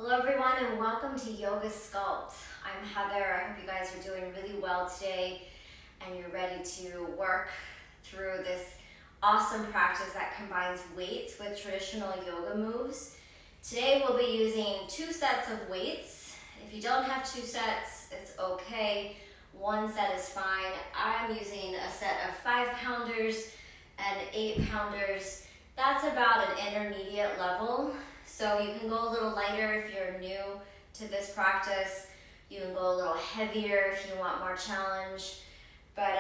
Hello everyone and welcome to Yogasculpt. I'm Heather. I hope you guys are doing really well today and you're ready to work through this awesome practice that combines weights with traditional yoga moves. Today we'll be using 2 sets of weights. If you don't have 2 sets, it's okay. 1 set is fine. I'm using a set of 5-pounders and 8-pounders. That's about an intermediate level. So you can go a little lighter if you're new to this practice. You can go a little heavier if you want more challenge. But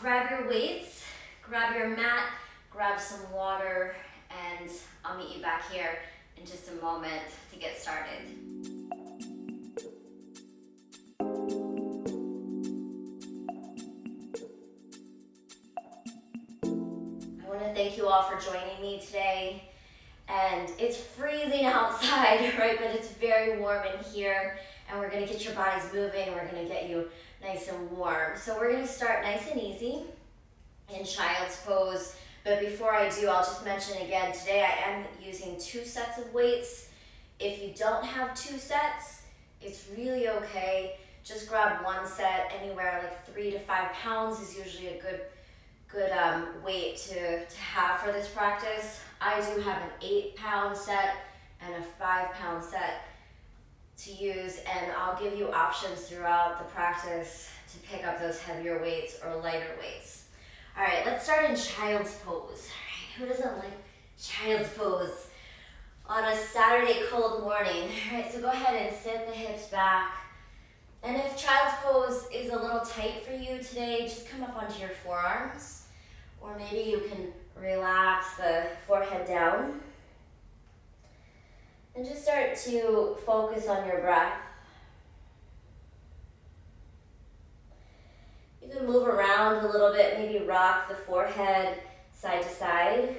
grab your weights, grab your mat, grab some water, and I'll meet you back here in just a moment to get started. I want to thank you all for joining me today. And it's freezing outside, right? But it's very warm in here. And we're going to get your bodies moving. We're going to get you nice and warm. So we're going to start nice and easy in child's pose. But before I do, I'll just mention again, today I am using 2 sets of weights. If you don't have 2 sets, it's really okay. Just grab 1 set. Anywhere like 3 to 5 pounds is usually a good weight to have for this practice. I do have an 8-pound set and a 5-pound set to use, and I'll give you options throughout the practice to pick up those heavier weights or lighter weights. All right, let's start in child's pose. All right, who doesn't like child's pose on a Saturday cold morning? All right, so go ahead and sit the hips back. And if child's pose is a little tight for you today, just come up onto your forearms. Or maybe you can relax the forehead down. And just start to focus on your breath. You can move around a little bit, maybe rock the forehead side to side.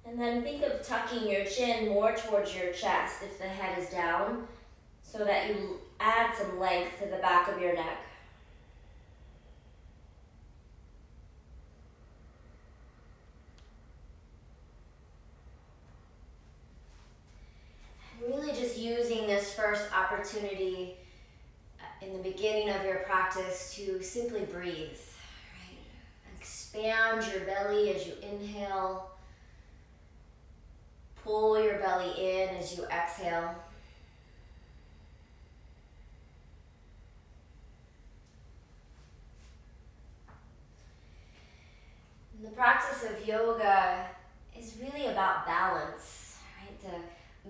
And then think of tucking your chin more towards your chest if the head is down, so that you add some length to the back of your neck. And really just using this first opportunity in the beginning of your practice to simply breathe, right? Expand your belly as you inhale. Pull your belly in as you exhale. And the practice of yoga is really about balance, right?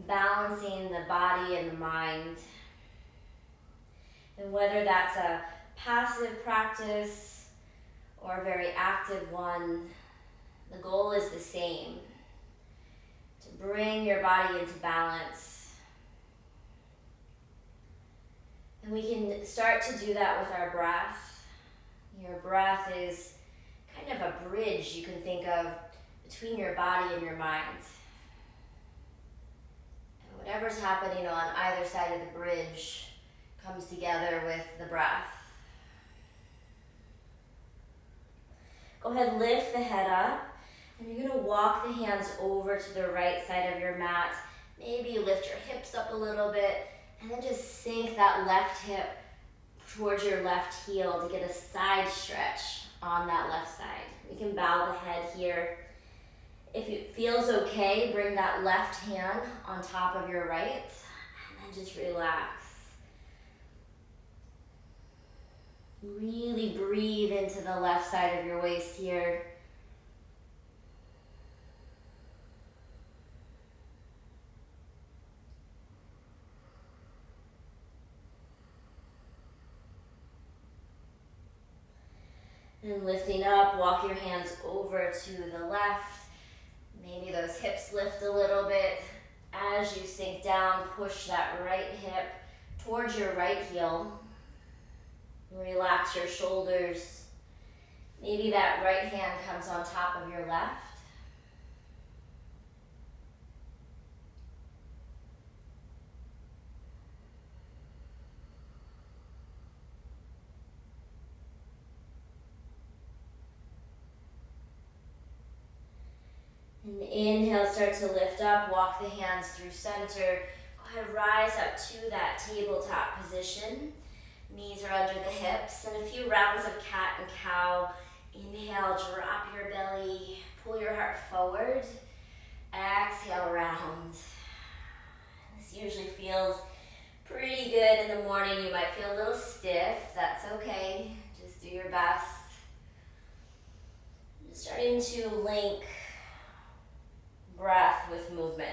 Balancing the body and the mind. And whether that's a passive practice or a very active one, the goal is the same. To bring your body into balance. And we can start to do that with our breath. Your breath is kind of a bridge you can think of between your body and your mind. And whatever's happening on either side of the bridge comes together with the breath. Go ahead, lift the head up. And you're going to walk the hands over to the right side of your mat. Maybe you lift your hips up a little bit and then just sink that left hip towards your left heel to get a side stretch on that left side. We can bow the head here. If it feels okay, bring that left hand on top of your right and then just relax. Really breathe into the left side of your waist here. And lifting up, walk your hands over to the left. Maybe those hips lift a little bit. As you sink down, push that right hip towards your right heel. Relax your shoulders. Maybe that right hand comes on top of your left. And inhale, start to lift up, walk the hands through center. Go ahead, rise up to that tabletop position. Knees are under the hips, and a few rounds of cat and cow. Inhale, drop your belly, pull your heart forward. Exhale, round. This usually feels pretty good in the morning. You might feel a little stiff. That's okay. Just do your best. Just starting to link breath with movement.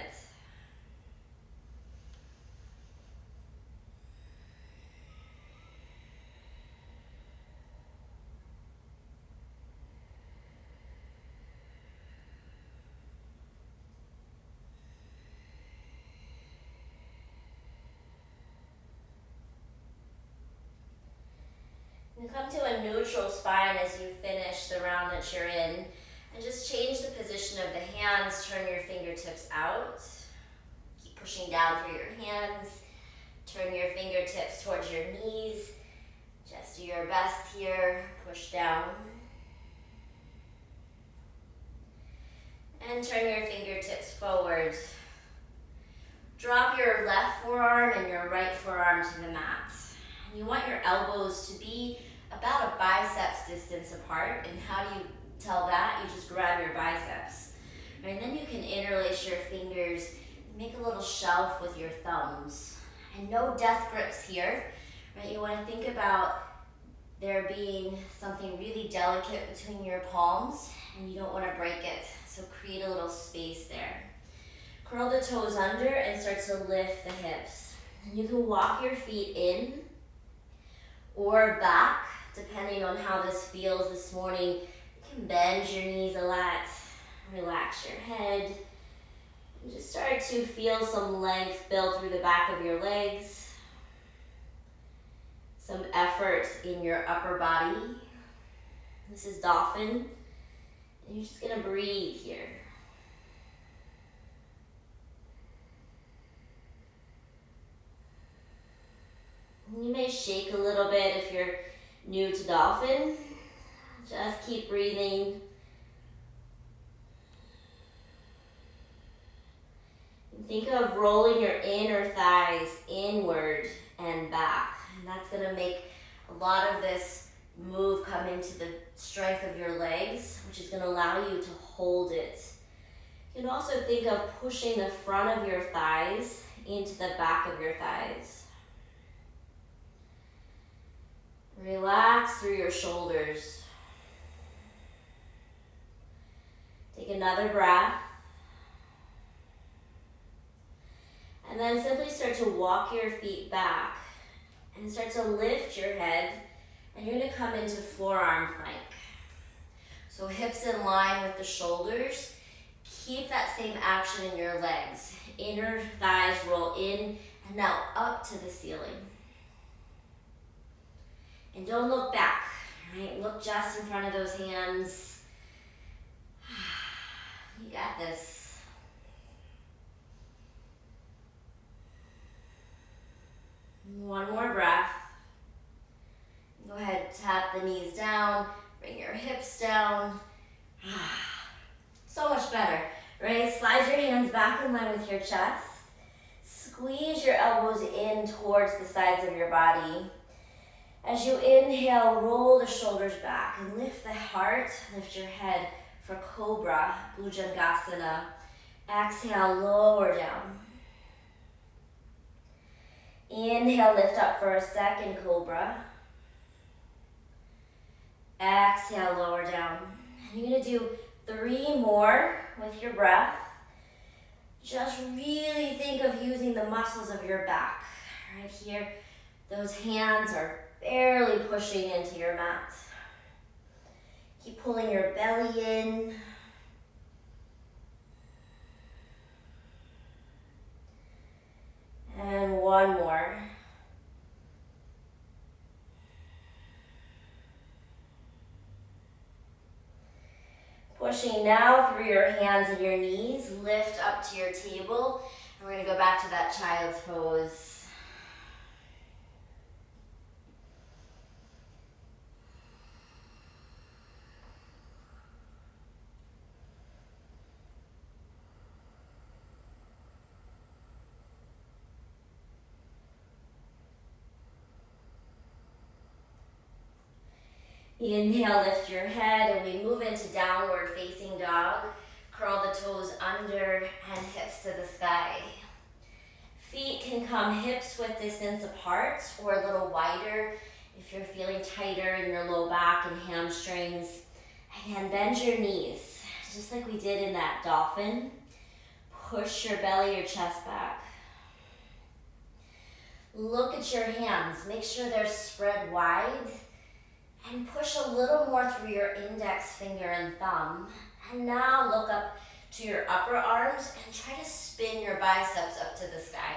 And come to a neutral spine as you finish the round that you're in. And just change the position of the hands. Turn your fingertips out. Keep pushing down through your hands. Turn your fingertips towards your knees. Just do your best here. Push down. And turn your fingertips forward. Drop your left forearm and your right forearm to the mat. And you want your elbows to be about a biceps distance apart. And how do you tell that? You just grab your biceps. Right? And then you can interlace your fingers, make a little shelf with your thumbs. And no death grips here. Right? You want to think about there being something really delicate between your palms, and you don't want to break it. So create a little space there. Curl the toes under and start to lift the hips. And you can walk your feet in or back, depending on how this feels this morning. You can bend your knees a lot, relax your head, and just start to feel some length build through the back of your legs, some effort in your upper body. This is dolphin, and you're just gonna breathe here. You may shake a little bit if you're new to dolphin. Just keep breathing. And think of rolling your inner thighs inward and back. And that's going to make a lot of this move come into the strength of your legs, which is going to allow you to hold it. You can also think of pushing the front of your thighs into the back of your thighs. Relax through your shoulders. Take another breath. And then simply start to walk your feet back and start to lift your head, and you're gonna come into forearm plank. So hips in line with the shoulders. Keep that same action in your legs. Inner thighs roll in and now up to the ceiling. And don't look back, right? Look just in front of those hands. You got this. One more breath. Go ahead, tap the knees down, bring your hips down. So much better, right? Slide your hands back in line with your chest. Squeeze your elbows in towards the sides of your body. As you inhale, roll the shoulders back and lift the heart, lift your head for Cobra, Bhujangasana. Exhale, lower down. Inhale, lift up for a second Cobra. Exhale, lower down. And you're gonna do 3 more with your breath. Just really think of using the muscles of your back. Right here, those hands are barely pushing into your mat. Keep pulling your belly in. And one more. Pushing now through your hands and your knees, lift up to your table. And we're gonna go back to that child's pose. Inhale, lift your head, and we move into downward facing dog. Curl the toes under and hips to the sky. Feet can come hips width distance apart or a little wider if you're feeling tighter in your low back and hamstrings. Again, bend your knees, just like we did in that dolphin. Push your belly, your chest back. Look at your hands. Make sure they're spread wide. And push a little more through your index finger and thumb. And now look up to your upper arms and try to spin your biceps up to the sky.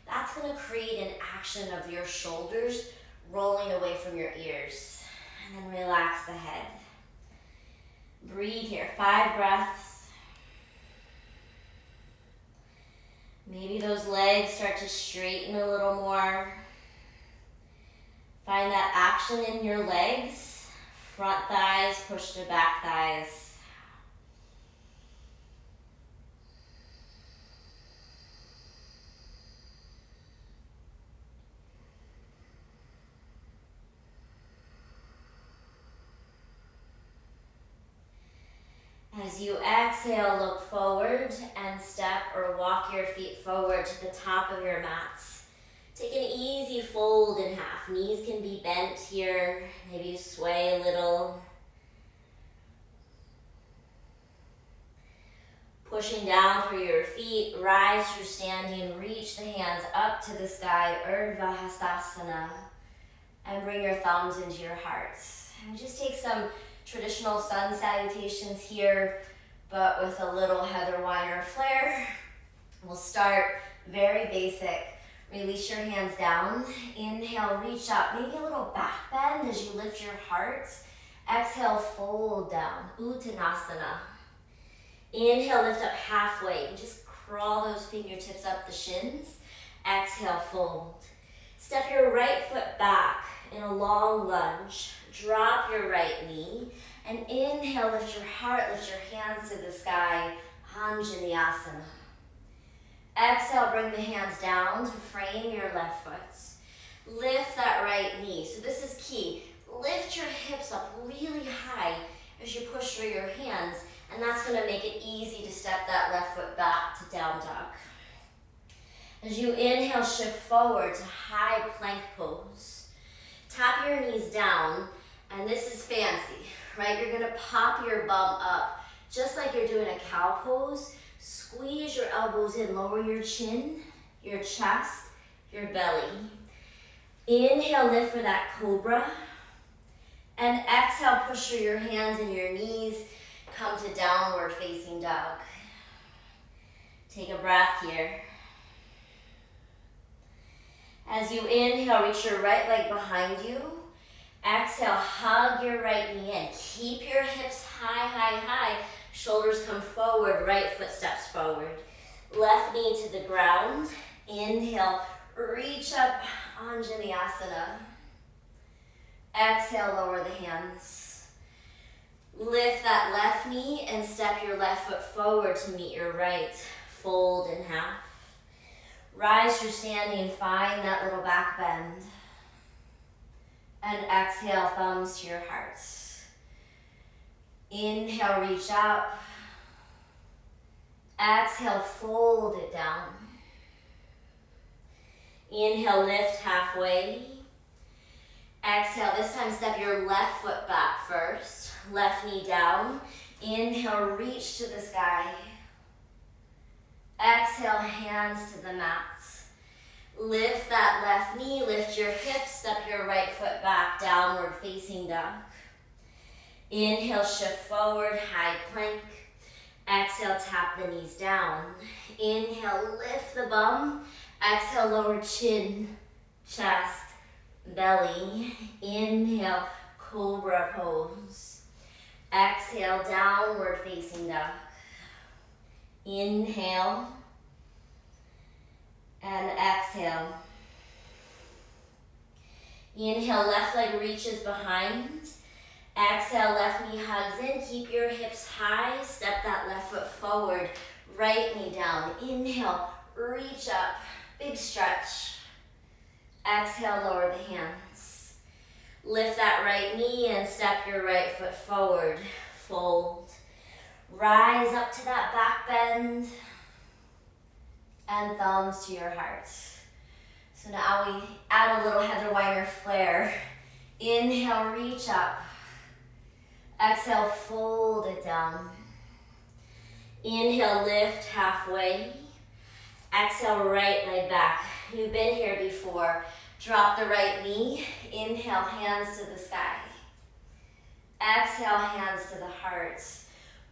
That's going to create an action of your shoulders rolling away from your ears. And then relax the head. Breathe here, 5 breaths. Maybe those legs start to straighten a little more. Find that action in your legs. Front thighs push to back thighs. As you exhale, look forward and step or walk your feet forward to the top of your mats. Take an easy fold in half. Knees can be bent here. Maybe you sway a little. Pushing down through your feet, rise through standing, reach the hands up to the sky, Urdhva Hastasana, and bring your thumbs into your hearts. And just take some traditional sun salutations here, but with a little Heather Weiner flair. We'll start very basic. Release your hands down. Inhale, reach up. Maybe a little back bend as you lift your heart. Exhale, fold down. Uttanasana. Inhale, lift up halfway. And just crawl those fingertips up the shins. Exhale, fold. Step your right foot back in a long lunge. Drop your right knee. And inhale, lift your heart, lift your hands to the sky. Anjaneyasana. Exhale, bring the hands down to frame your left foot. Lift that right knee. So this is key. Lift your hips up really high as you push through your hands, and that's going to make it easy to step that left foot back to down dog. As you inhale, shift forward to high plank pose. Tap your knees down, and this is fancy, right? You're going to pop your bum up, just like you're doing a cow pose. Squeeze your elbows in, lower your chin, your chest, your belly. Inhale, lift for that cobra. And exhale, push through your hands and your knees. Come to downward facing dog. Take a breath here. As you inhale, reach your right leg behind you. Exhale, hug your right knee in. Keep your hips high, high, high. Shoulders come forward, right foot steps forward. Left knee to the ground. Inhale, reach up, Anjaneyasana. Exhale, lower the hands. Lift that left knee and step your left foot forward to meet your right. Fold in half. Rise through standing, find that little back bend. And exhale, thumbs to your hearts. Inhale, reach up. Exhale, fold it down. Inhale, lift halfway. Exhale, this time step your left foot back first. Left knee down. Inhale, reach to the sky. Exhale, hands to the mat. Lift that left knee, lift your hips, step your right foot back, downward facing dog. Inhale, shift forward, high plank. Exhale, tap the knees down. Inhale, lift the bum. Exhale, lower chin, chest, belly. Inhale, cobra pose. Exhale, downward facing dog. Inhale and exhale. Inhale, left leg reaches behind. Exhale, left knee hugs in. Keep your hips high. Step that left foot forward. Right knee down. Inhale, reach up. Big stretch. Exhale, lower the hands. Lift that right knee and step your right foot forward. Fold. Rise up to that back bend. And thumbs to your heart. So now we add a little Heather Weiner flare. Inhale, reach up. Exhale, fold it down. Inhale, lift halfway. Exhale, right leg back. You've been here before. Drop the right knee. Inhale, hands to the sky. Exhale, hands to the heart.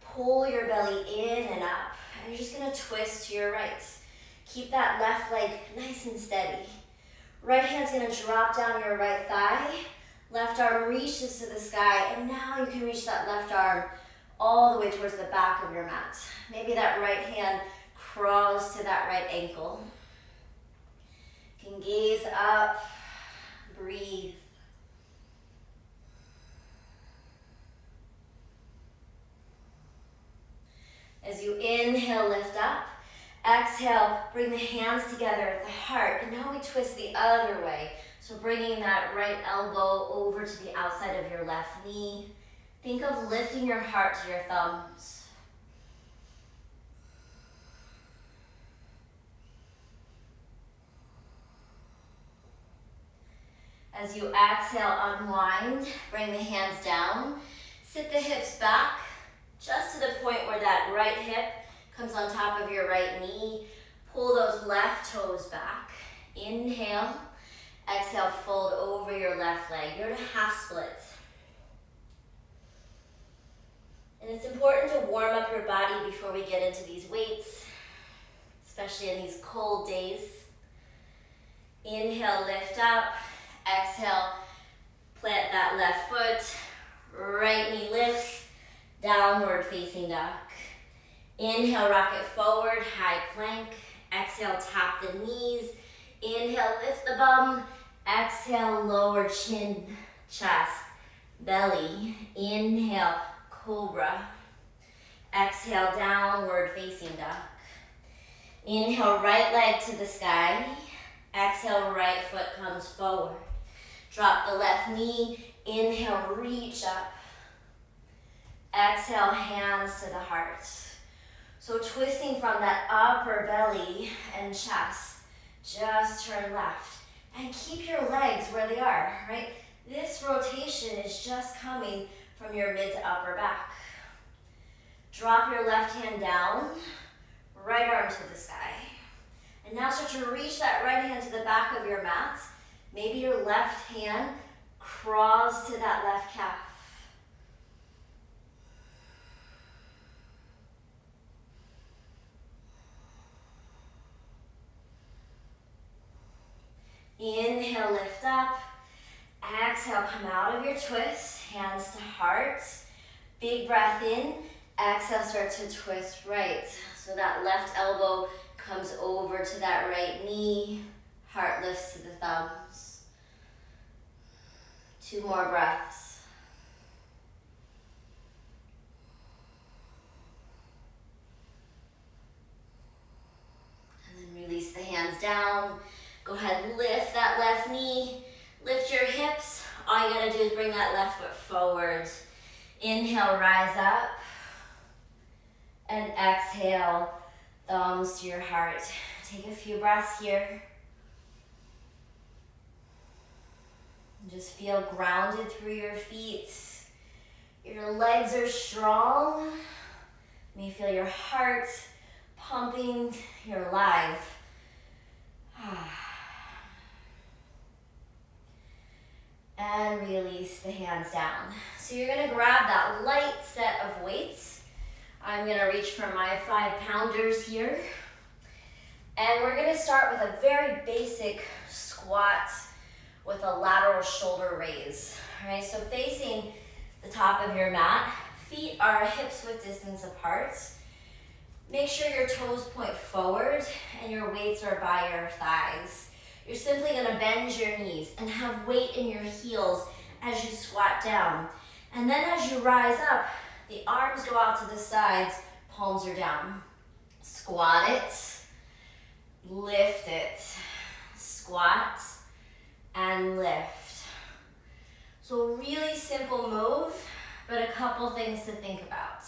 Pull your belly in and up. And you're just gonna twist to your right. Keep that left leg nice and steady. Right hand's gonna drop down your right thigh. Left arm reaches to the sky. And now you can reach that left arm all the way towards the back of your mat. Maybe that right hand crawls to that right ankle. You can gaze up, breathe. As you inhale, lift up. Exhale, bring the hands together at the heart. And now we twist the other way. So bringing that right elbow over to the outside of your left knee. Think of lifting your heart to your thumbs. As you exhale, unwind, bring the hands down. Sit the hips back, just to the point where that right hip comes on top of your right knee. Pull those left toes back. Inhale, exhale, fold over your left leg. You're in a half split. And it's important to warm up your body before we get into these weights, especially in these cold days. Inhale, lift up. Exhale, plant that left foot. Right knee lifts, downward facing dog. Inhale, rock it forward, high plank. Exhale, tap the knees. Inhale, lift the bum. Exhale, lower chin, chest, belly. Inhale, cobra. Exhale, downward facing dog. Inhale, right leg to the sky. Exhale, right foot comes forward. Drop the left knee. Inhale, reach up. Exhale, hands to the heart. So twisting from that upper belly and chest, just turn left. And keep your legs where they are, right? This rotation is just coming from your mid to upper back. Drop your left hand down, right arm to the sky. And now start to reach that right hand to the back of your mat. Maybe your left hand crawls to that left calf. Inhale, lift up. Exhale, come out of your twist. Hands to heart. Big breath in. Exhale, start to twist right. So that left elbow comes over to that right knee. Heart lifts to the thumbs. 2 more breaths. And then release the hands down. Go ahead, lift that left knee. Lift your hips. All you gotta do is bring that left foot forward. Inhale, rise up. And exhale, thumbs to your heart. Take a few breaths here. Just feel grounded through your feet. Your legs are strong. You may feel your heart pumping. You're alive. And release the hands down. So you're gonna grab that light set of weights. I'm gonna reach for my 5-pounders here. And we're gonna start with a very basic squat with a lateral shoulder raise. All right, so facing the top of your mat, feet are hips width distance apart. Make sure your toes point forward and your weights are by your thighs. You're simply gonna bend your knees and have weight in your heels as you squat down. And then as you rise up, the arms go out to the sides, palms are down. Squat it, lift it, squat, and lift. So really simple move, but a couple things to think about.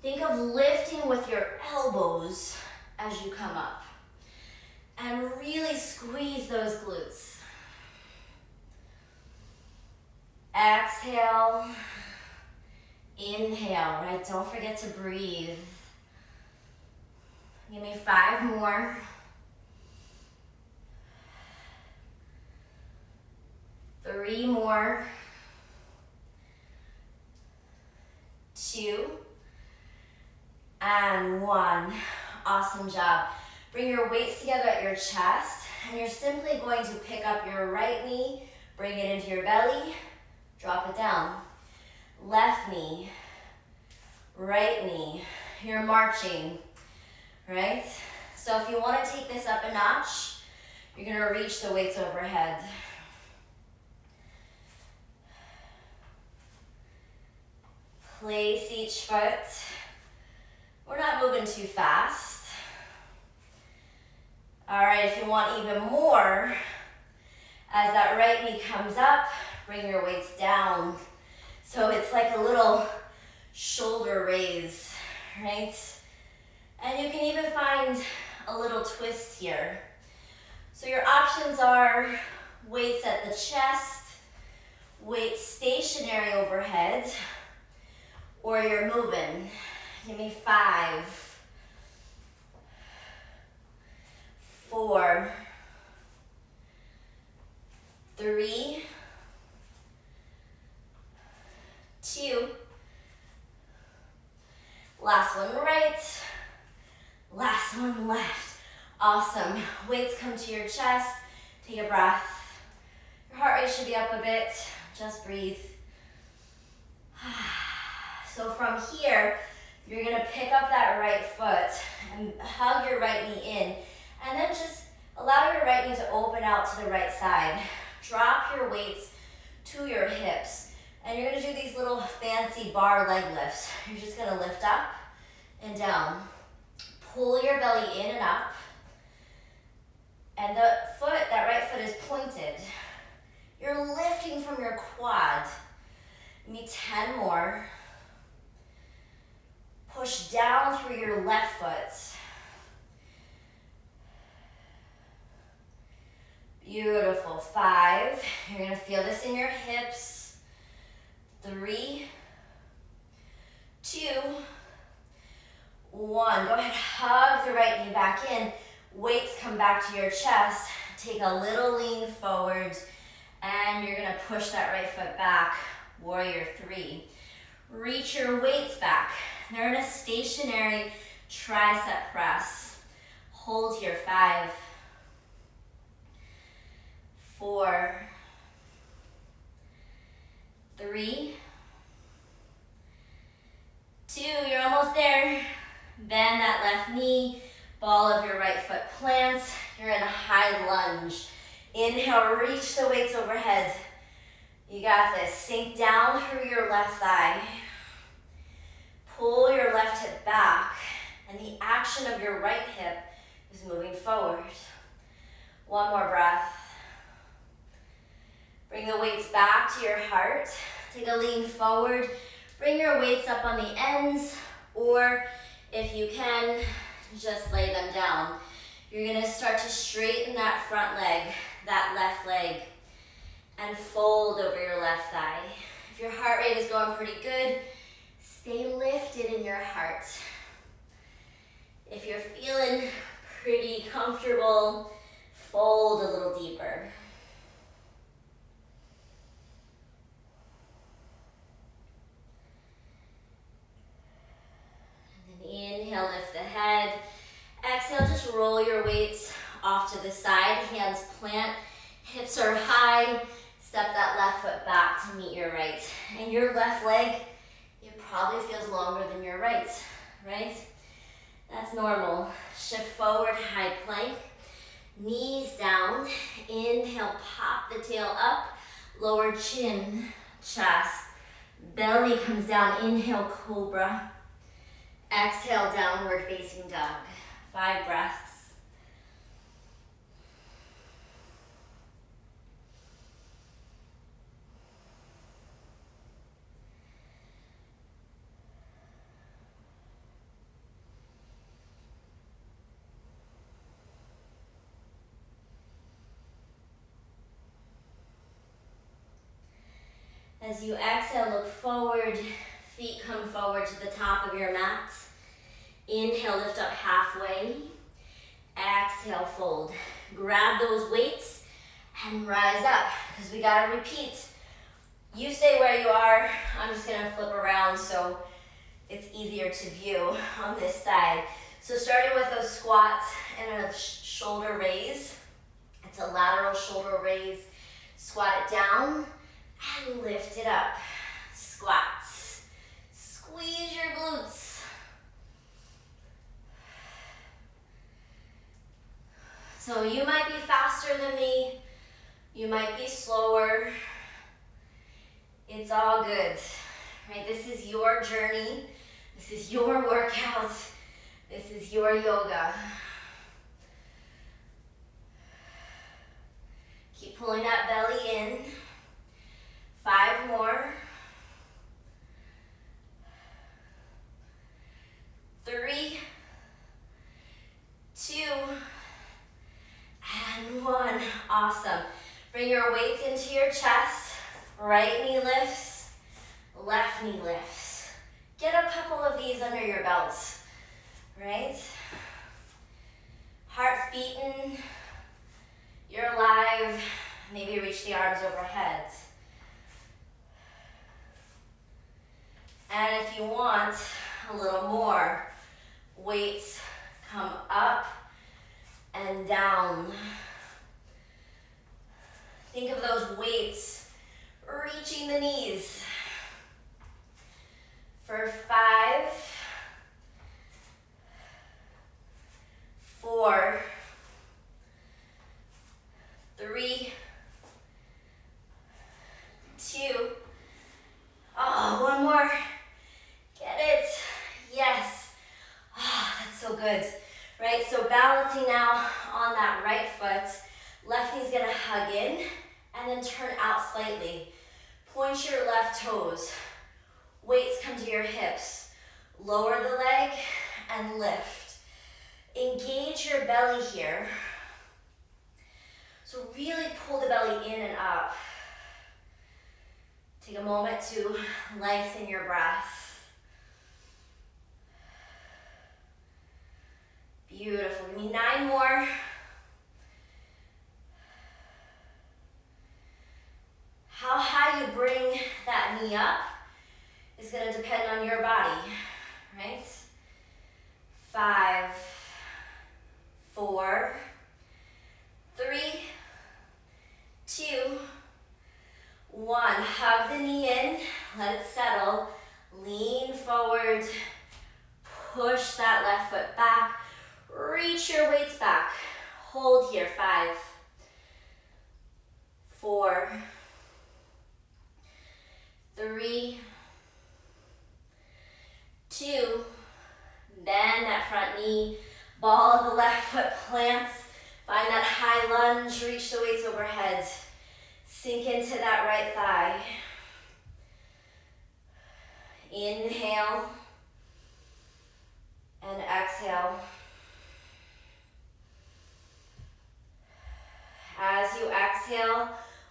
Think of lifting with your elbows as you come up. And really squeeze those glutes. Exhale. Inhale, right? Don't forget to breathe. Give me 5 more. 3 more. 2. And 1. Awesome job. Bring your weights together at your chest, and you're simply going to pick up your right knee, bring it into your belly, drop it down. Left knee, right knee. You're marching, right? So if you want to take this up a notch, you're going to reach the weights overhead. Place each foot. We're not moving too fast. All right, if you want even more, as that right knee comes up, bring your weights down. So it's like a little shoulder raise, right? And you can even find a little twist here. So your options are weights at the chest, weights stationary overhead, or you're moving. Give me 5, 4, 3, 2, last one right, last one left. Awesome. Weights come to your chest. Take a breath. Your heart rate should be up a bit. Just breathe. So from here, you're gonna pick up that right foot and hug your right knee in, and then just allow your right knee to open out to the right side. Drop your weights to your hips. And you're gonna do these little fancy bar leg lifts. You're just gonna lift up and down. Pull your belly in and up. And the foot, that right foot is pointed. You're lifting from your quad. Give me 10 more. Push down through your left foot. Beautiful. 5. You're gonna feel this in your hips. 3, 2, 1. Go ahead, hug the right knee back in. Weights come back to your chest. Take a little lean forward, and you're gonna push that right foot back. Warrior 3. Reach your weights back. They're in a stationary tricep press. Hold here. 5, 4, 3, 2, you're almost there. Bend that left knee, ball of your right foot plants. You're in a high lunge. Inhale, reach the weights overhead. You got this. Sink down through your left thigh. Pull your left hip back, and the action of your right hip is moving forward. 1 more breath. Bring the weights back to your heart. Take a lean forward. Bring your weights up on the ends, or if you can, just lay them down. You're gonna start to straighten that front leg, that left leg, and fold over your left thigh. If your heart rate is going pretty good, stay lifted in your heart. If you're feeling pretty comfortable, fold a little deeper. Inhale, lift the head. Exhale, just roll your weights off to the side. Hands plant, hips are high. Step that left foot back to meet your right. And your left leg, it probably feels longer than your right? That's normal. Shift forward, high plank. Knees down. Inhale, pop the tail up. Lower chin, chest. Belly comes down. Inhale, cobra. Exhale, downward facing dog. 5 breaths. As you exhale, look forward, feet come forward to the top of your mat. Inhale, lift up halfway. Exhale, fold. Grab those weights and rise up, because we gotta repeat. You stay where you are. I'm just gonna flip around so it's easier to view on this side. So starting with those squats and a shoulder raise. It's a lateral shoulder raise. Squat it down and lift it up. Squats. Squeeze your glutes. So you might be faster than me. You might be slower. It's all good, right? This is your journey. This is your workout. This is your yoga. Keep pulling that belly in. 5 more. 3, 2, and 1. Awesome. Bring your weights into your chest. Right knee lifts, left knee lifts. Get a couple of these under your belts, right? Heart's beating. You're alive. Maybe reach the arms overhead. And if you want a little more, weights come up and down. Think of those weights reaching the knees. For 5, 4, 3, 2. Oh, one more. Get it. Yes. Oh, that's so good. Right, so balancing now on that right foot. Left knee's gonna hug in and then turn out slightly. Point your left toes. Weights come to your hips. Lower the leg and lift. Engage your belly here. So really pull the belly in and up. Take a moment to lengthen your breath. Beautiful. Give me 9 more. How high you bring that knee up is going to depend on your body, right? 5, 4, 3, 2, 1. Hug the knee in, let it settle. Lean forward, push that left foot back, reach your weights back. Hold here, 5, 4, 3, 2, bend that front knee, ball of the left foot plants, find that high lunge, reach the weights overhead, sink into that right thigh. Inhale and exhale. As you exhale,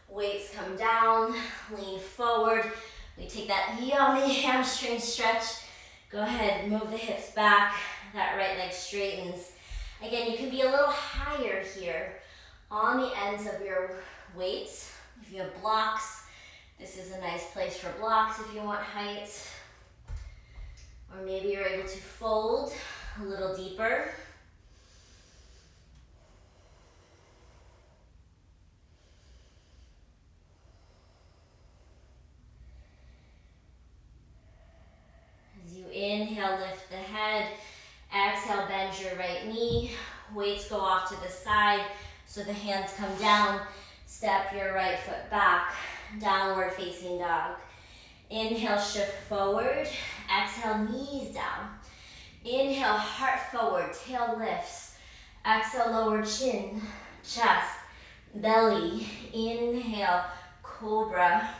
weights come down, lean forward. We take that knee on the hamstring stretch. Go ahead, move the hips back. That right leg straightens. Again, you can be a little higher here on the ends of your weights. If you have blocks, this is a nice place for blocks if you want height. Or maybe you're able to fold a little deeper. Inhale, lift the head. Exhale, bend your right knee. Weights go off to the side so the hands come down. Step your right foot back. Downward facing dog. Inhale, shift forward. Exhale, knees down. Inhale, heart forward, tail lifts. Exhale, lower chin, chest, belly. Inhale, cobra.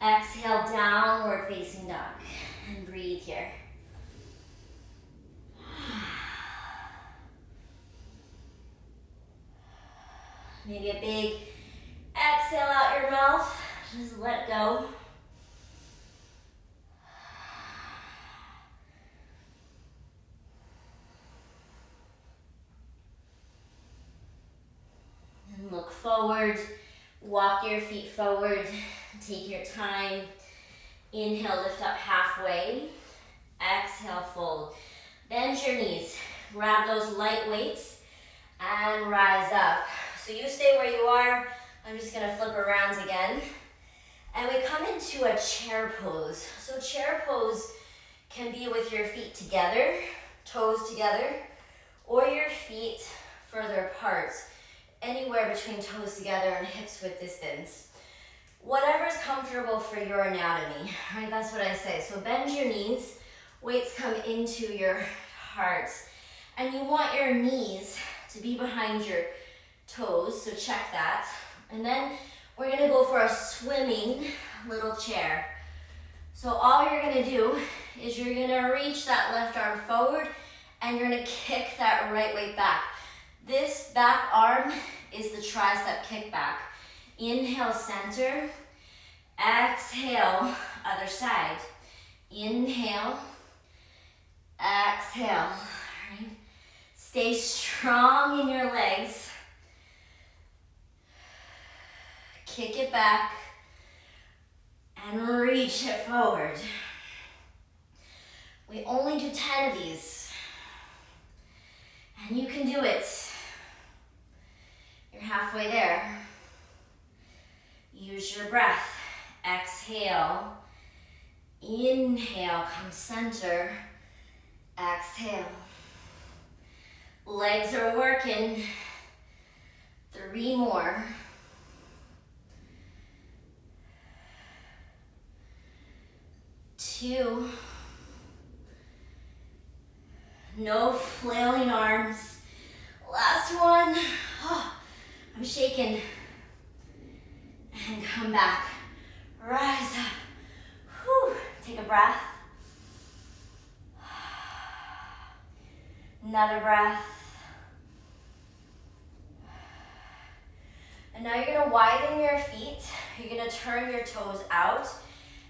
Exhale, downward facing dog. And breathe here. Maybe a big exhale out your mouth. Just let go. forward. Walk your feet forward. Take your time. Inhale, lift up halfway. Exhale, fold. Bend your knees. Grab those light weights and rise up. So you stay where you are. I'm just gonna flip around again. And we come into a chair pose. So chair pose can be with your feet together, toes together, or your feet further apart, anywhere between toes together and hips width distance. Whatever's comfortable for your anatomy, right? That's what I say. So bend your knees, weights come into your heart, and you want your knees to be behind your toes, so check that. And then we're gonna go for a swimming little chair. So all you're gonna do is you're gonna reach that left arm forward and you're gonna kick that right weight back. This back arm is the tricep kickback. Inhale, center. Exhale, other side. Inhale, exhale. Right. Stay strong in your legs. Kick it back and reach it forward. We only do 10 of these. And you can do it. You're halfway there. Use your breath. Exhale. Inhale, come center. Exhale. Legs are working. 3 more. 2. No flailing arms. Last one. Oh, I'm shaking. And come back. Rise up. Whew. Take a breath. Another breath. And now you're gonna widen your feet. You're gonna turn your toes out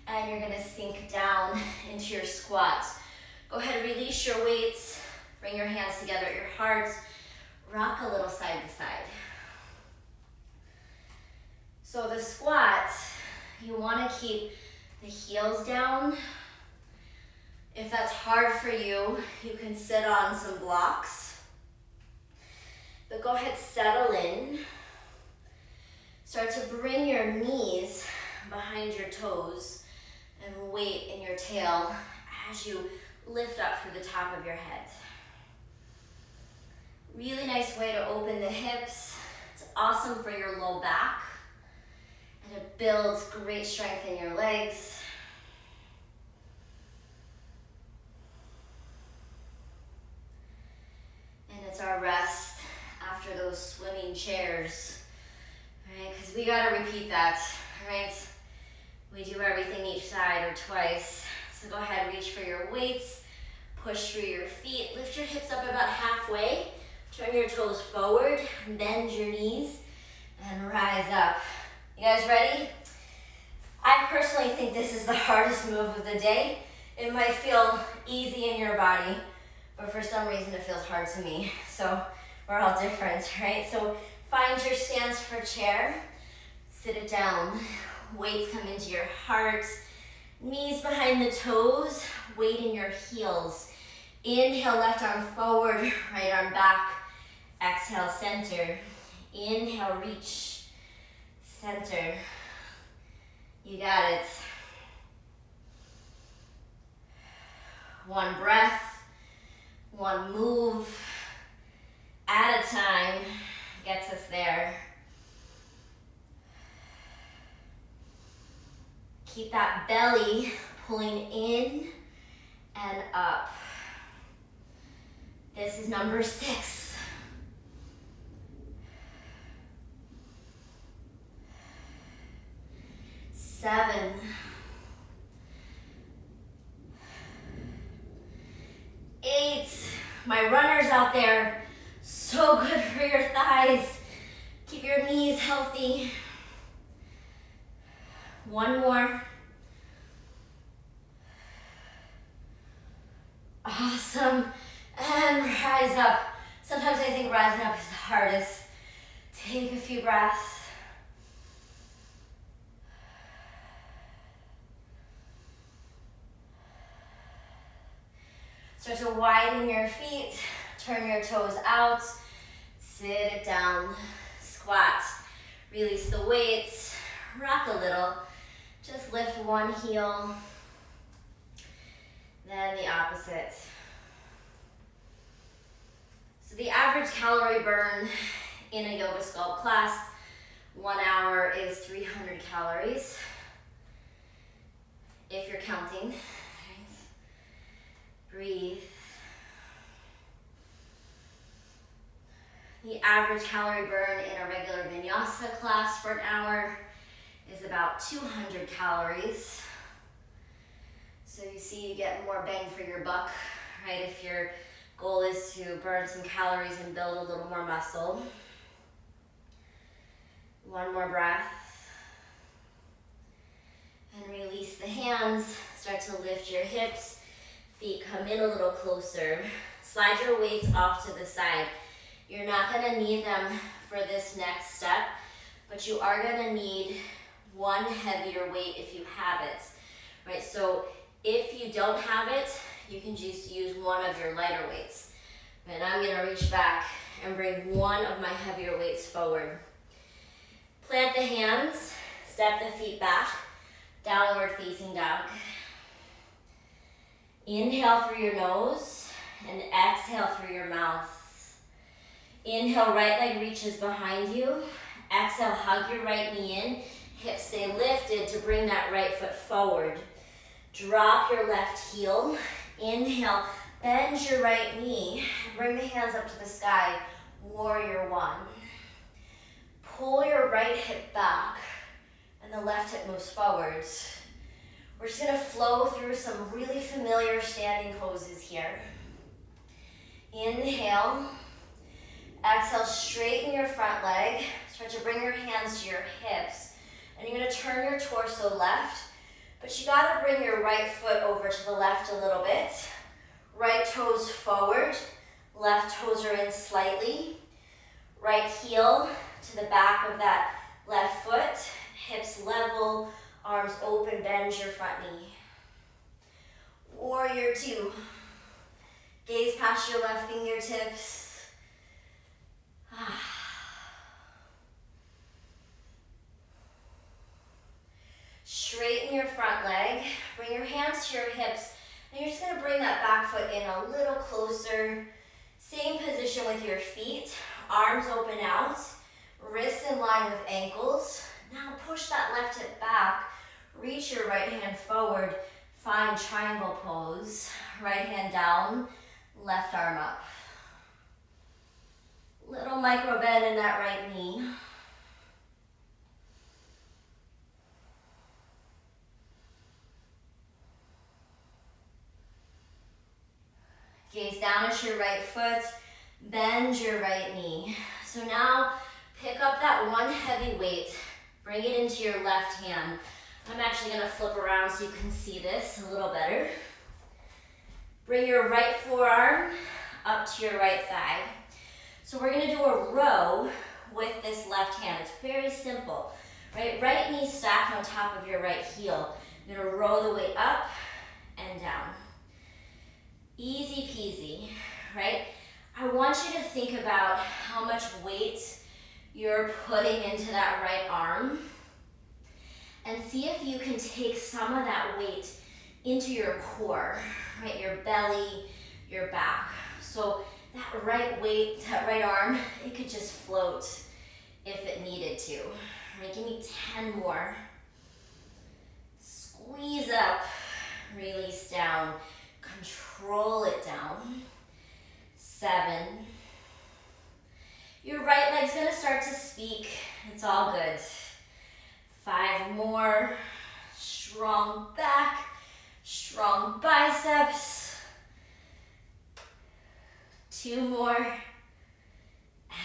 and you're gonna sink down into your squat. Go ahead and release your weights. Bring your hands together at your heart. Rock a little side to side. So the squat, you wanna keep the heels down. If that's hard for you, you can sit on some blocks. But go ahead, settle in. Start to bring your knees behind your toes and weight in your tail as you lift up through the top of your head. Really nice way to open the hips. It's awesome for your low back. And it builds great strength in your legs. And it's our rest after those swimming chairs, right? Because we gotta repeat that, right? We do everything each side or twice. So go ahead, reach for your weights, push through your feet, lift your hips up about halfway, turn your toes forward, bend your knees, and rise up. You guys ready? I personally think this is the hardest move of the day. It might feel easy in your body, but for some reason it feels hard to me. So we're all different, right? So find your stance for chair, sit it down, weights come into your heart, knees behind the toes, weight in your heels. Inhale, left arm forward, right arm back. Exhale, center. Inhale, reach, center. You got it. One breath, one move at a time gets us there. Keep that belly pulling in and up. This is number 6. 7. 8. My runners out there, so good for your thighs. Keep your knees healthy. 1 more. Awesome. And rise up. Sometimes I think rising up is the hardest. Take a few breaths. Start to widen your feet, turn your toes out, sit it down, squat. Release the weights, rock a little. Just lift one heel, then the opposite. So the average calorie burn in a Yogasculpt class, 1 hour is 300 calories. If you're counting, right? Breathe. The average calorie burn in a regular vinyasa class for an hour is about 200 calories. So you see you get more bang for your buck, right? If your goal is to burn some calories and build a little more muscle. One more breath. And release the hands. Start to lift your hips. Feet come in a little closer. Slide your weights off to the side. You're not gonna need them for this next step, but you are gonna need one heavier weight if you have it, right? So if you don't have it, you can just use one of your lighter weights. And I'm gonna reach back and bring one of my heavier weights forward. Plant the hands, step the feet back, downward facing dog. Inhale through your nose and exhale through your mouth. Inhale, right leg reaches behind you. Exhale, hug your right knee in. Hips stay lifted to bring that right foot forward. Drop your left heel. Inhale, bend your right knee. Bring the hands up to the sky. Warrior one. Pull your right hip back and the left hip moves forward. We're just gonna flow through some really familiar standing poses here. Inhale. Exhale, straighten your front leg. Start to bring your hands to your hips. And you're gonna turn your torso left, but you gotta bring your right foot over to the left a little bit. Right toes forward, left toes are in slightly. Right heel to the back of that left foot. Hips level, arms open, bend your front knee. Warrior two. Gaze past your left fingertips. Straighten your front leg, bring your hands to your hips, and you're just gonna bring that back foot in a little closer. Same position with your feet, arms open out, wrists in line with ankles. Now push that left hip back, reach your right hand forward, find triangle pose. Right hand down, left arm up. Little micro bend in that right knee. Gaze down at your right foot, bend your right knee. So now pick up that one heavy weight, bring it into your left hand. I'm actually gonna flip around so you can see this a little better. Bring your right forearm up to your right thigh. So we're gonna do a row with this left hand. It's very simple, right? Right knee stacked on top of your right heel. You're gonna row the weight up and down. Easy peasy, right? I want you to think about how much weight you're putting into that right arm and see if you can take some of that weight into your core, right? Your belly, your back. So that right weight, that right arm, it could just float if it needed to. Right, give me 10 more. Squeeze up, release down, control it down. 7. Your right leg's gonna start to speak. It's all good. 5 more. Strong back, strong biceps. 2 more.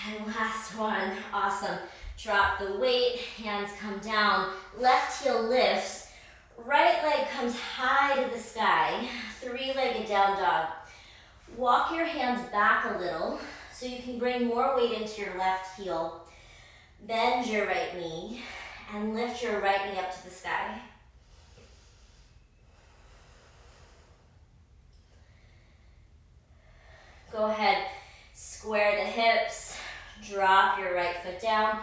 And last one. Awesome. Drop the weight, hands come down, left heel lifts, right leg comes high to the sky, 3-legged down dog. Walk your hands back a little so you can bring more weight into your left heel. Bend your right knee and lift your right knee up to the sky. Go ahead, square the hips, drop your right foot down.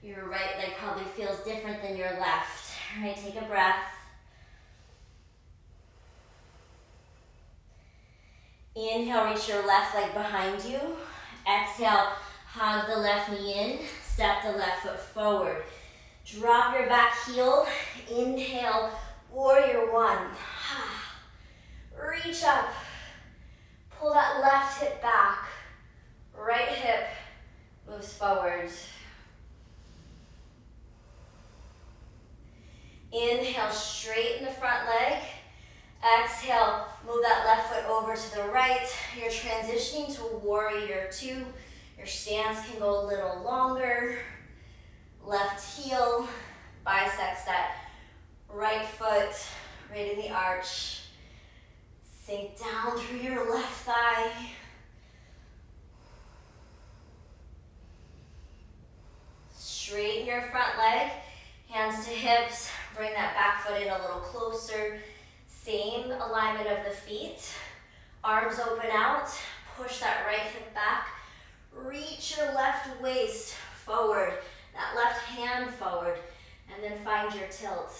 Your right leg probably feels different than your left. All right, take a breath. Inhale, reach your left leg behind you. Exhale, hug the left knee in, step the left foot forward. Drop your back heel. Inhale, warrior one. Reach up. Pull that left hip back. Right hip moves forward. Inhale, straighten the front leg. Exhale, move that left foot over to the right. You're transitioning to warrior two. Your stance can go a little longer. Left heel bisects that right foot right in the arch. Sink down through your left thigh. Straighten your front leg, hands to hips. Bring that back foot in a little closer. Same alignment of the feet. Arms open out. Push that right hip back. Reach your left waist forward. That left hand forward. And then find your tilt.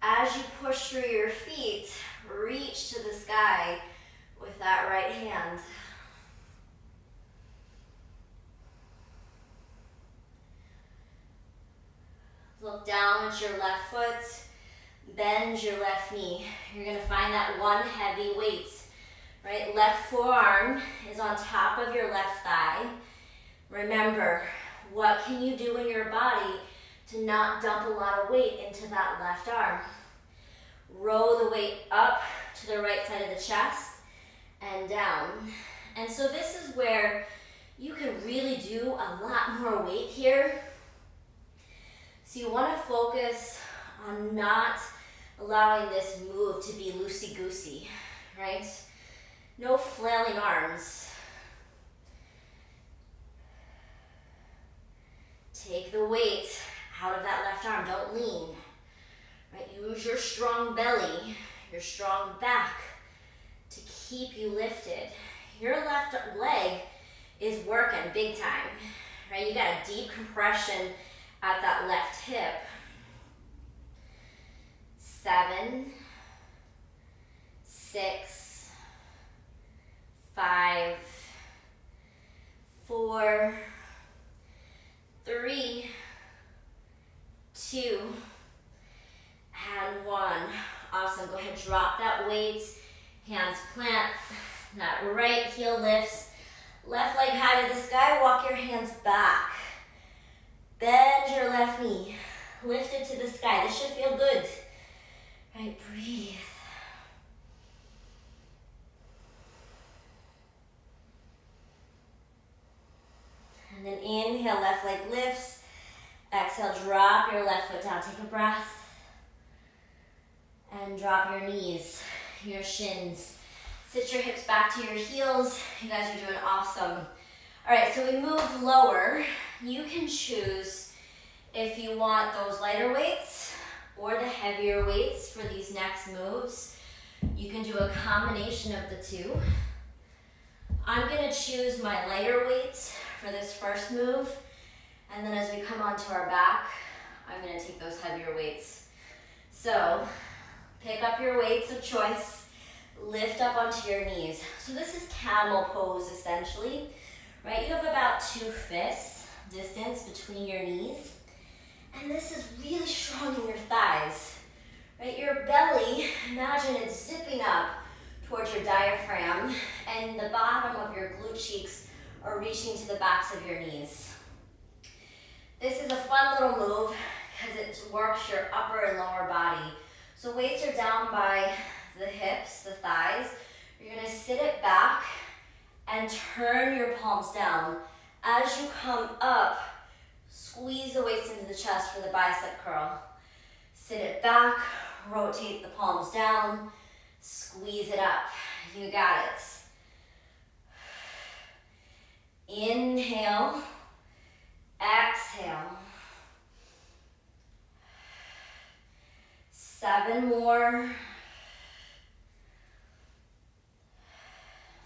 As you push through your feet, reach to the sky with that right hand. Look down at your left foot. Bend your left knee. You're going to find that one heavy weight, right? Left forearm is on top of your left thigh. Remember, what can you do in your body to not dump a lot of weight into that left arm? Roll the weight up to the right side of the chest and down. And so this is where you can really do a lot more weight here. So you want to focus on not allowing this move to be loosey-goosey, right? No flailing arms. Take the weight out of that left arm. Don't lean. Right? Use your strong belly, your strong back to keep you lifted. Your left leg is working big time, right? You got a deep compression at that left hip. 7, 6, 5, 4, 3, 2, and 1. Awesome. Go ahead, drop that weight. Hands plant. That right heel lifts. Left leg high to the sky. Walk your hands back. Bend your left knee. Lift it to the sky. This should feel good. Right, breathe. And then inhale, left leg lifts. Exhale, drop your left foot down. Take a breath. And drop your knees, your shins. Sit your hips back to your heels. You guys are doing awesome. All right, so we move lower. You can choose if you want those lighter weights or the heavier weights for these next moves. You can do a combination of the two. I'm gonna choose my lighter weights for this first move. And then as we come onto our back, I'm gonna take those heavier weights. So pick up your weights of choice, lift up onto your knees. So this is camel pose essentially, right? You have about 2 fists distance between your knees. And this is really strong in your thighs, right? Your belly, imagine it's zipping up towards your diaphragm, and the bottom of your glute cheeks are reaching to the backs of your knees. This is a fun little move because it works your upper and lower body. So weights are down by the hips, the thighs. You're gonna sit it back and turn your palms down. As you come up, squeeze the waist into the chest for the bicep curl. Sit it back, rotate the palms down, squeeze it up. You got it. Inhale, exhale. 7 more.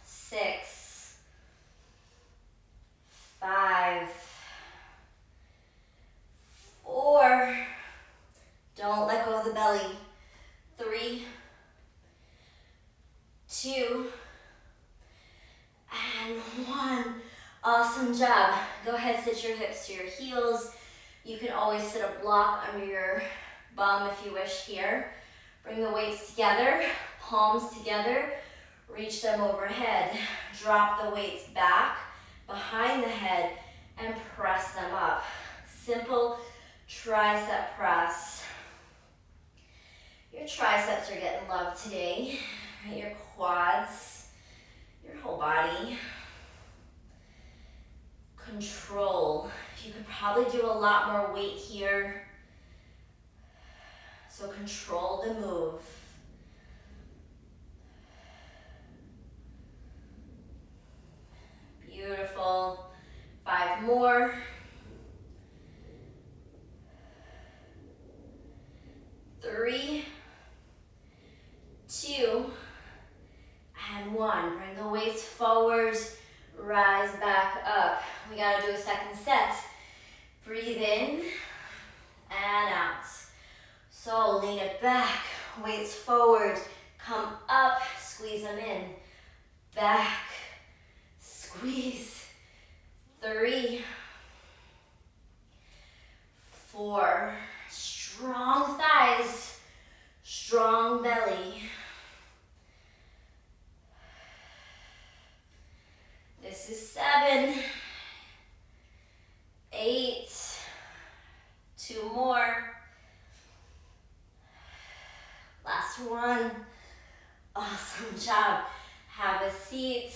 6. sit your hips to your heels. You can always sit a block under your bum if you wish here. Bring the weights together, palms together, reach them overhead. Drop the weights back behind the head and press them up. Simple tricep press. Your triceps are getting love today, right? Your quads, your whole body. Control. You could probably do a lot more weight here. So control the move. Beautiful. 5 more. 3, 2, and 1. Bring the weights forward, rise back up. We gotta do a second set. Breathe in and out. So lean it back, weights forward, come up, squeeze them in. Back, squeeze. 3, 4, strong thighs, strong belly. This is 7, 8, 2 more. Last one. Awesome job. Have a seat,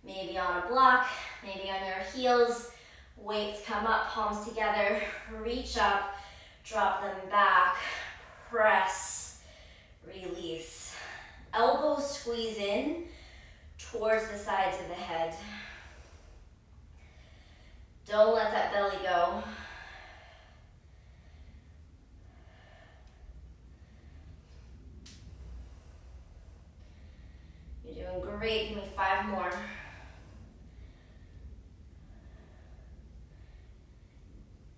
maybe on a block, maybe on your heels. Weights come up, palms together, reach up, drop them back, press, release. Elbows squeeze in towards the sides of the head. Don't let that belly go. You're doing great. Give me 5 more.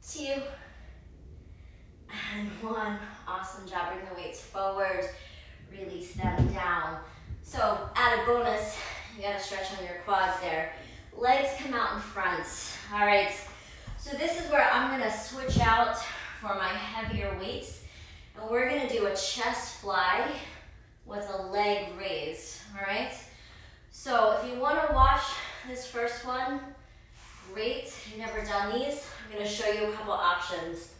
2, and 1. Awesome job. Bring the weights forward. Release them down. So, added bonus, you gotta stretch on your quads there. Legs come out in front. All right. So this is where I'm gonna switch out for my heavier weights, and we're gonna do a chest fly with a leg raise. All right. So if you want to watch this first one, great. If you've never done these, I'm going to show you a couple options.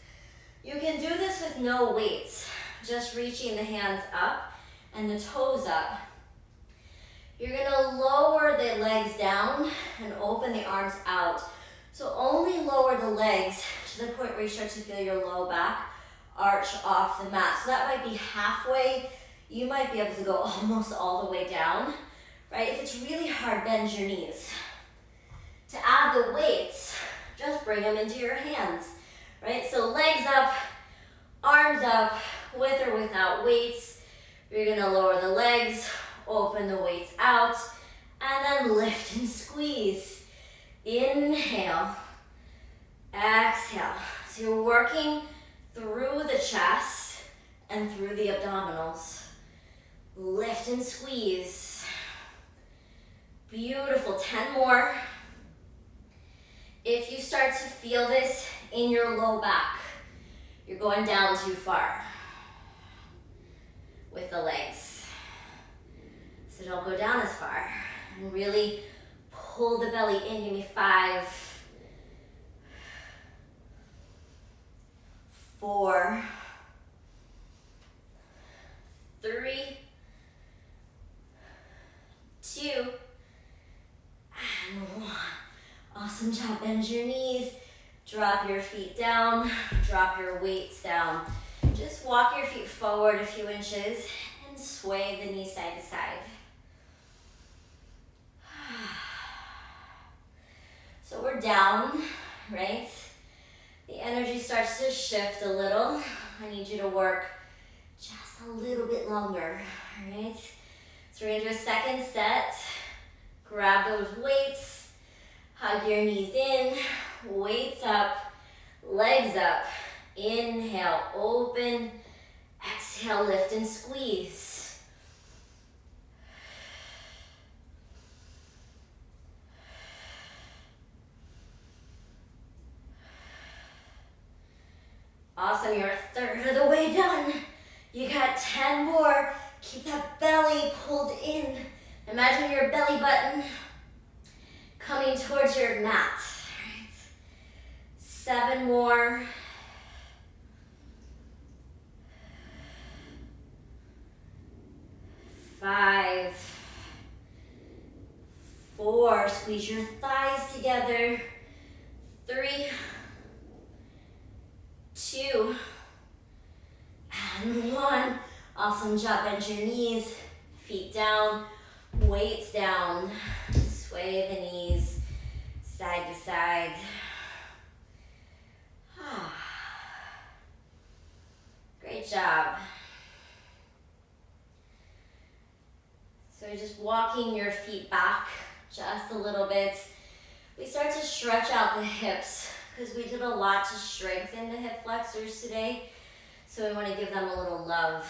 You can do this with no weights, just reaching the hands up and the toes up. You're going to lower the legs down and open the arms out. So only lower the legs to the point where you start to feel your low back arch off the mat. So that might be halfway. You might be able to go almost all the way down, right? If it's really hard, bend your knees. To add the weights, just bring them into your hands, right? So legs up, arms up, with or without weights. You're gonna lower the legs, open the weights out, and then lift and squeeze. Inhale, exhale. So you're working through the chest and through the abdominals. Lift and squeeze. Beautiful. 10 more. If you start to feel this in your low back, you're going down too far with the legs. So don't go down as far. And really pull the belly in. Give me 5, 4, 3, 2, and 1. Awesome job. Bend your knees. Drop your feet down. Drop your weights down. Just walk your feet forward a few inches and sway the knees side to side. So we're down, right? The energy starts to shift a little. I need you to work just a little bit longer, all right? So we're gonna do a second set. Grab those weights, hug your knees in, weights up, legs up. Inhale, open, exhale, lift and squeeze. Awesome, you're a third of the way done. You got 10 more. Keep that belly pulled in. Imagine your belly button coming towards your mat. All right. 7 more. 5, 4, squeeze your thighs together. 3, 2, and 1. Awesome job, bend your knees, feet down, weights down. Sway the knees side to side. Great job. So just walking your feet back just a little bit. We start to stretch out the hips because we did a lot to strengthen the hip flexors today. So we want to give them a little love.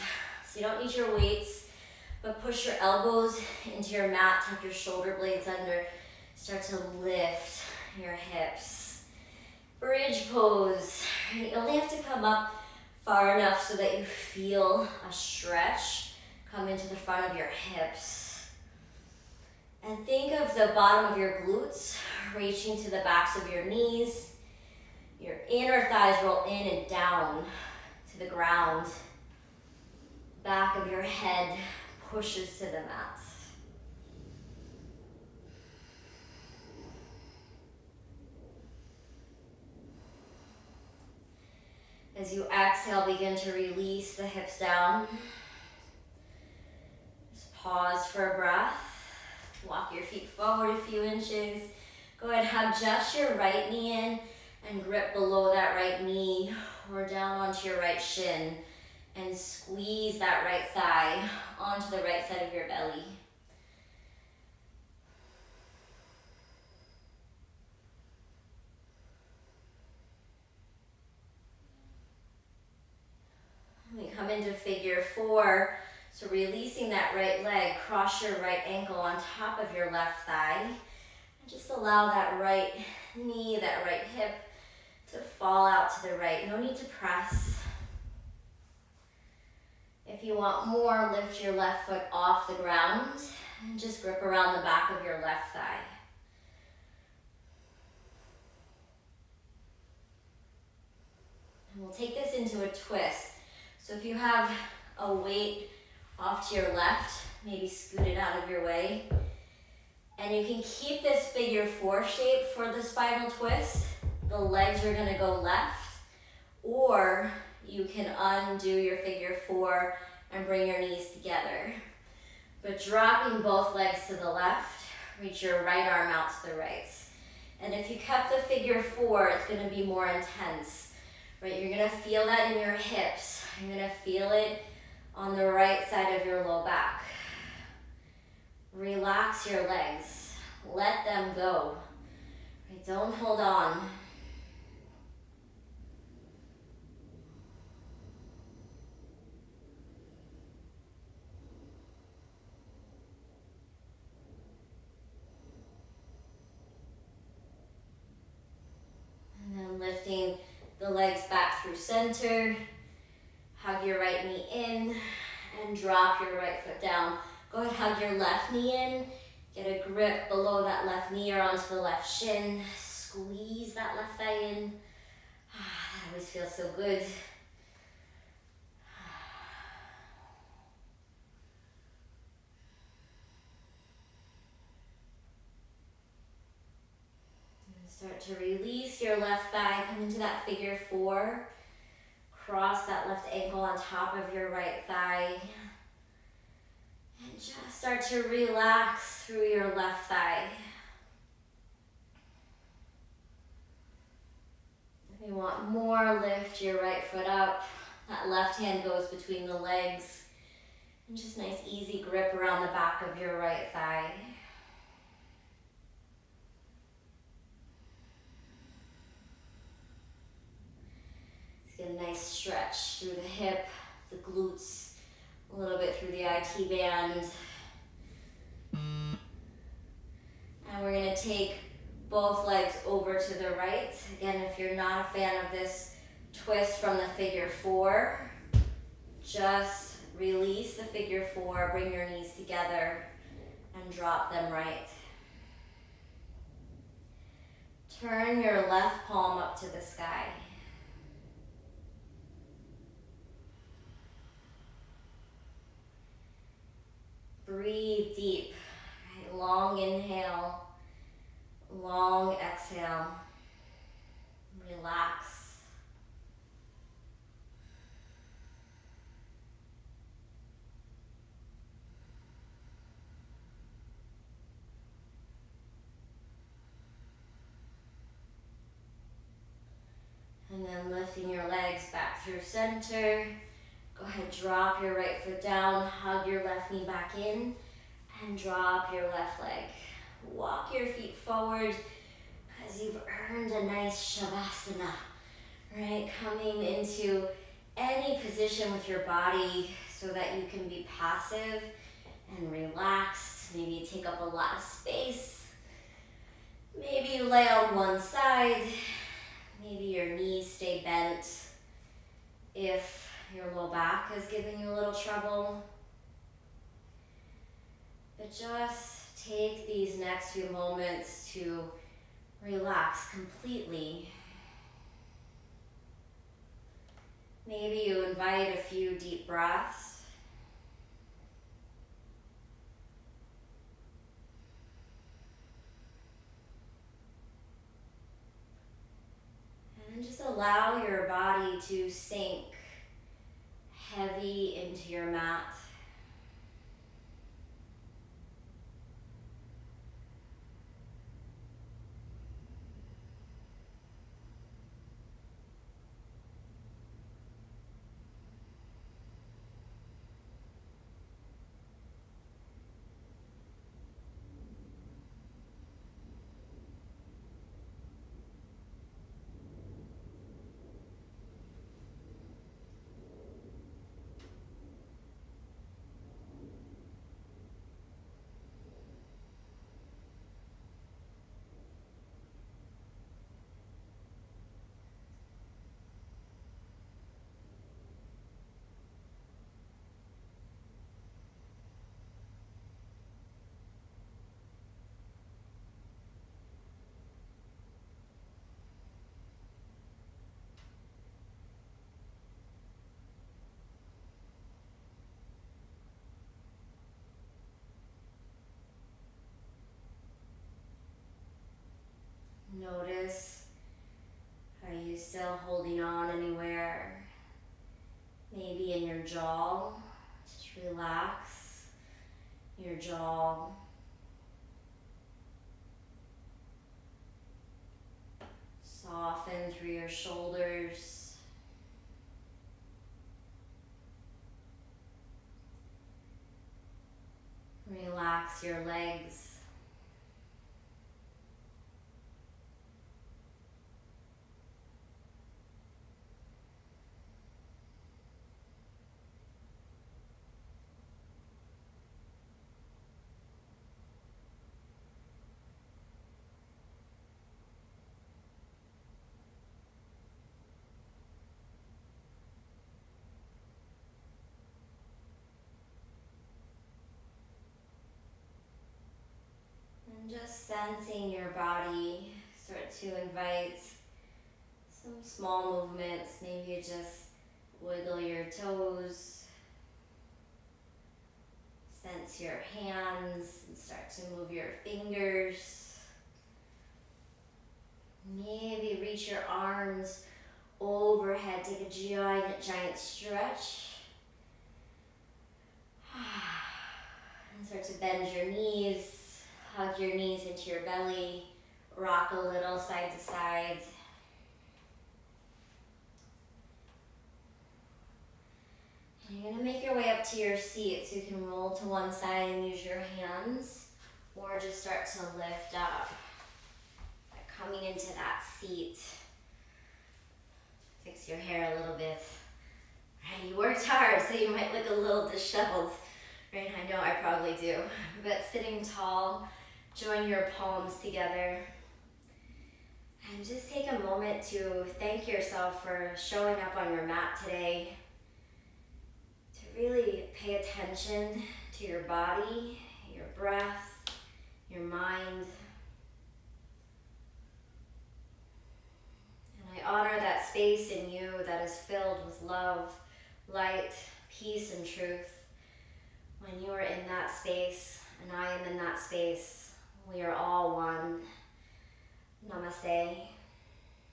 So you don't need your weights, but push your elbows into your mat, tuck your shoulder blades under. Start to lift your hips. Bridge pose. You only have to come up far enough so that you feel a stretch come into the front of your hips. And think of the bottom of your glutes reaching to the backs of your knees. Your inner thighs roll in and down to the ground. Back of your head pushes to the mat. As you exhale, begin to release the hips down. Just pause for a breath. Walk your feet forward a few inches. Go ahead, hug just your right knee in and grip below that right knee or down onto your right shin and squeeze that right thigh onto the right side of your belly. We come into figure 4. So releasing that right leg, cross your right ankle on top of your left thigh. And just allow that right knee, that right hip to fall out to the right. No need to press. If you want more, lift your left foot off the ground and just grip around the back of your left thigh. And we'll take this into a twist. So if you have a weight off to your left, maybe scoot it out of your way. And you can keep this figure 4 shape for the spinal twist. The legs are gonna go left, or you can undo your figure 4 and bring your knees together. But dropping both legs to the left, reach your right arm out to the right. And if you kept the figure 4, it's gonna be more intense, right? You're gonna feel that in your hips. You're gonna feel it on the right side of your low back. Relax your legs. Let them go. Right, don't hold on. And then lifting the legs back through center. Hug your right knee in and drop your right foot down. Go ahead, hug your left knee in. Get a grip below that left knee or onto the left shin. Squeeze that left thigh in. That always feels so good. Start to release your left thigh. Come into that figure 4. Cross that left ankle on top of your right thigh. And just start to relax through your left thigh. If you want more, lift your right foot up. That left hand goes between the legs. And just nice easy grip around the back of your right thigh. Get a nice stretch through the hip, the glutes, a little bit through the IT band. And we're gonna take both legs over to the right. Again, if you're not a fan of this twist from the figure four. Just release the figure four, bring your knees together and drop them right. Turn your left palm up to the sky. Breathe deep. Right, long inhale, long exhale. Relax. And then lifting your legs back through center. Go ahead, drop your right foot down, hug your left knee back in, and drop your left leg. Walk your feet forward because you've earned a nice Shavasana, right? Coming into any position with your body so that you can be passive and relaxed. Maybe you take up a lot of space. Maybe you lay on one side. Maybe your knees stay bent if your low back is giving you a little trouble. But just take these next few moments to relax completely. Maybe you invite a few deep breaths. And just allow your body to sink heavy into your mat. Notice, are you still holding on anywhere? Maybe in your jaw. Just relax your jaw. Soften through your shoulders. Relax your legs. And just sensing your body start to invite some small movements. Maybe you just wiggle your toes, sense your hands, and start to move your fingers. Maybe reach your arms overhead, take a giant stretch. And start to bend your knees, hug your knees into your belly, rock a little side to side. And you're gonna make your way up to your seat so you can roll to one side and use your hands, or just start to lift up by coming into that seat. Fix your hair a little bit. Right, you worked hard, so you might look a little disheveled. Right, I know I probably do. But sitting tall, join your palms together. And just take a moment to thank yourself for showing up on your mat today, to really pay attention to your body, your breath, your mind. And I honor that space in you that is filled with love, light, peace, and truth. When you are in that space, and I am in that space, we are all one. Namaste.